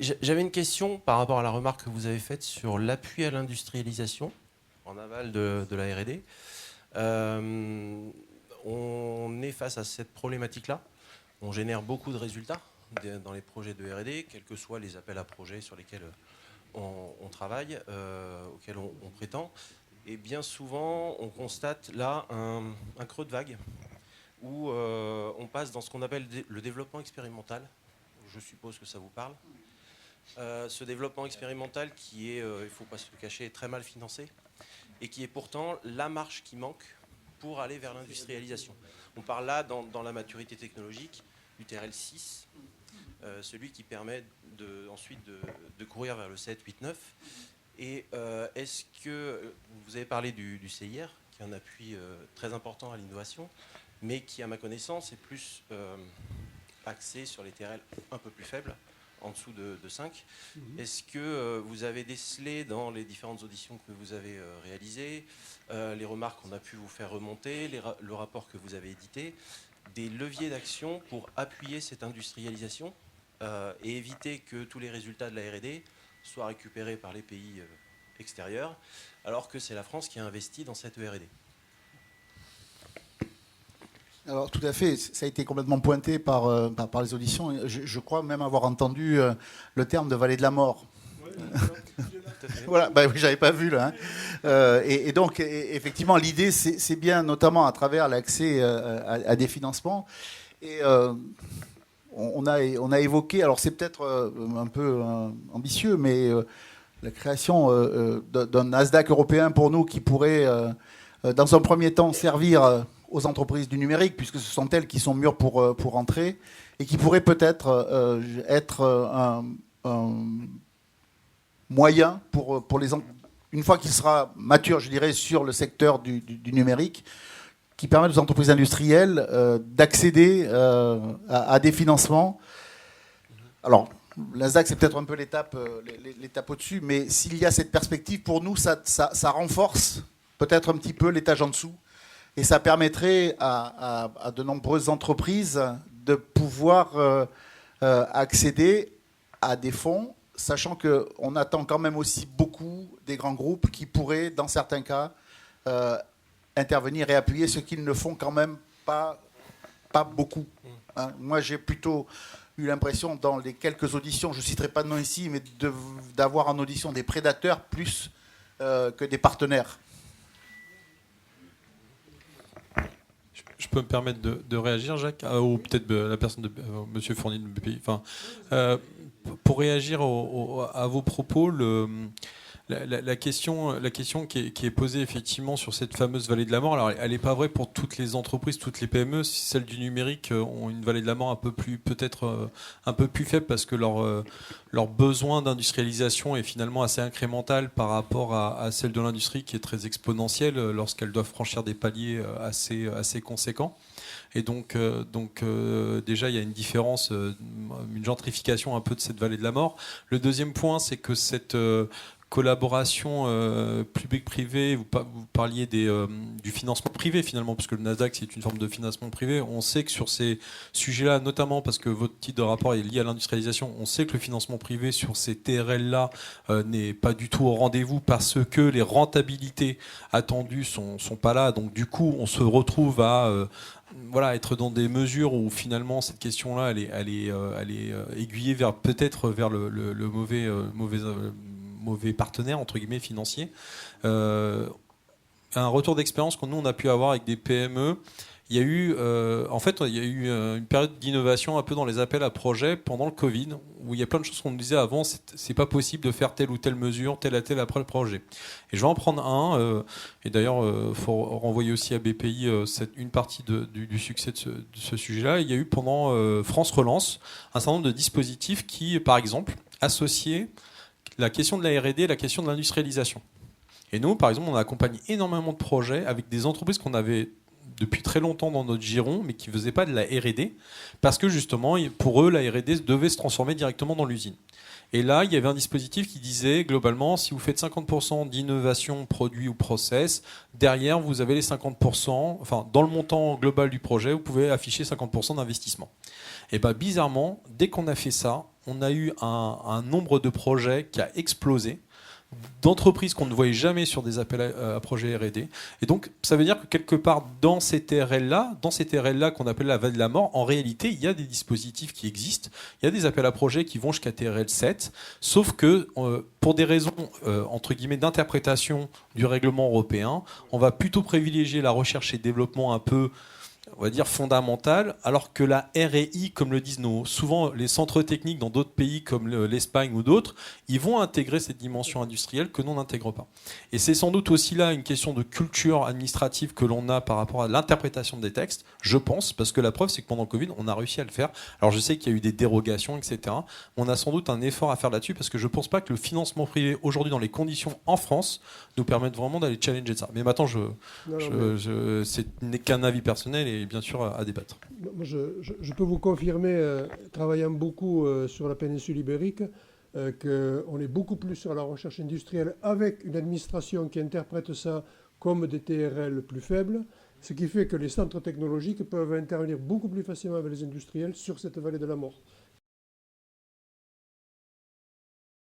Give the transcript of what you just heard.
J'avais une question par rapport à la remarque que vous avez faite sur l'appui à l'industrialisation en aval de la R&D. On est face à cette problématique-là. On génère beaucoup de résultats dans les projets de R&D, quels que soient les appels à projets sur lesquels on travaille, auxquels on prétend. Et bien souvent, on constate là un creux de vague où on passe dans ce qu'on appelle le développement expérimental. Je suppose que ça vous parle. Ce développement expérimental qui est, il ne faut pas se le cacher, très mal financé et qui est pourtant la marche qui manque pour aller vers l'industrialisation. On parle là, dans la maturité technologique, du TRL 6, celui qui permet ensuite de courir vers le 7, 8, 9. Et est-ce que, vous avez parlé du CIR, qui est un appui très important à l'innovation, mais qui, à ma connaissance, est plus axé sur les TRL un peu plus faibles, en dessous de 5. Est-ce que vous avez décelé dans les différentes auditions que vous avez réalisées, les remarques qu'on a pu vous faire remonter, le rapport que vous avez édité, des leviers d'action pour appuyer cette industrialisation et éviter que tous les résultats de la R&D soient récupérés par les pays extérieurs, alors que c'est la France qui a investi dans cette R&D? Alors tout à fait, ça a été complètement pointé par les auditions. Je crois même avoir entendu le terme de vallée de la mort. Voilà, bah, oui, j'avais pas vu là. Et donc effectivement, l'idée c'est bien, notamment à travers l'accès à des financements. Et on a évoqué, alors c'est peut-être un peu ambitieux, mais la création d'un Nasdaq européen pour nous qui pourrait, dans un premier temps, servir aux entreprises du numérique, puisque ce sont elles qui sont mûres pour entrer, et qui pourrait peut-être être un moyen pour les une fois qu'il sera mature, je dirais, sur le secteur du numérique, qui permet aux entreprises industrielles d'accéder à des financements. Alors, l'ASDAC, c'est peut-être un peu l'étape au-dessus, mais s'il y a cette perspective, pour nous, ça renforce peut-être un petit peu l'étage en dessous. Et ça permettrait à de nombreuses entreprises de pouvoir accéder à des fonds, sachant qu'on attend quand même aussi beaucoup des grands groupes qui pourraient, dans certains cas, intervenir et appuyer ce qu'ils ne font quand même pas beaucoup. Hein. Moi, j'ai plutôt eu l'impression, dans les quelques auditions, je ne citerai pas de nom ici, mais d'avoir en audition des prédateurs plus que des partenaires. Je peux me permettre de réagir, Jacques, ou peut-être la personne de Monsieur Fournier de BPI. Enfin, pour réagir à vos propos, la question qui est posée effectivement sur cette fameuse vallée de la mort, alors elle n'est pas vraie pour toutes les entreprises, toutes les PME. Celles du numérique ont une vallée de la mort peut-être un peu plus faible parce que leur besoin d'industrialisation est finalement assez incrémental par rapport à celle de l'industrie qui est très exponentielle lorsqu'elles doivent franchir des paliers assez conséquents. Et donc déjà, il y a une différence, une gentrification un peu de cette vallée de la mort. Le deuxième point, c'est que cette collaboration public-privé, vous parliez du financement privé finalement, puisque le Nasdaq c'est une forme de financement privé. On sait que sur ces sujets-là, notamment parce que votre titre de rapport est lié à l'industrialisation, on sait que le financement privé sur ces TRL-là n'est pas du tout au rendez-vous parce que les rentabilités attendues sont pas là. Donc du coup, on se retrouve à être dans des mesures où finalement cette question-là, elle est aiguillée peut-être vers le mauvais partenaire entre guillemets financier. Un retour d'expérience que nous on a pu avoir avec des PME. Il y a eu une période d'innovation un peu dans les appels à projets pendant le Covid, où il y a plein de choses qu'on nous disait avant, c'est pas possible de faire telle ou telle mesure, tel après le projet. Et je vais en prendre un, et d'ailleurs, faut renvoyer aussi à BPI une partie du succès de ce sujet-là. Il y a eu pendant France Relance un certain nombre de dispositifs qui, par exemple, associaient la question de la R&D et la question de l'industrialisation. Et nous, par exemple, on a accompagné énormément de projets avec des entreprises qu'on avait depuis très longtemps dans notre giron, mais qui ne faisaient pas de la R&D, parce que justement, pour eux, la R&D devait se transformer directement dans l'usine. Et là, il y avait un dispositif qui disait, globalement, si vous faites 50% d'innovation, produit ou process, derrière, vous avez les 50%, enfin, dans le montant global du projet, vous pouvez afficher 50% d'investissement. Et bien, bizarrement, dès qu'on a fait ça, on a eu un nombre de projets qui a explosé, d'entreprises qu'on ne voyait jamais sur des appels à projets R&D. Et donc, ça veut dire que quelque part, dans ces TRL-là qu'on appelle la vallée de la mort, en réalité, il y a des dispositifs qui existent. Il y a des appels à projets qui vont jusqu'à TRL 7, sauf que pour des raisons, entre guillemets, d'interprétation du règlement européen, on va plutôt privilégier la recherche et développement un peu, on va dire, fondamentale, alors que la R&I, comme le disent souvent les centres techniques dans d'autres pays comme l'Espagne ou d'autres, ils vont intégrer cette dimension industrielle que nous n'intègre pas. Et c'est sans doute aussi là une question de culture administrative que l'on a par rapport à l'interprétation des textes, je pense, parce que la preuve, c'est que pendant le Covid, on a réussi à le faire. Alors je sais qu'il y a eu des dérogations, etc. On a sans doute un effort à faire là-dessus, parce que je ne pense pas que le financement privé, aujourd'hui, dans les conditions en France, nous permette vraiment d'aller challenger ça. Mais maintenant, ce n'est qu'un avis personnel et bien sûr à débattre. Moi, je peux vous confirmer, travaillant beaucoup sur la péninsule ibérique, qu'on est beaucoup plus sur la recherche industrielle avec une administration qui interprète ça comme des TRL plus faibles, ce qui fait que les centres technologiques peuvent intervenir beaucoup plus facilement avec les industriels sur cette vallée de la mort.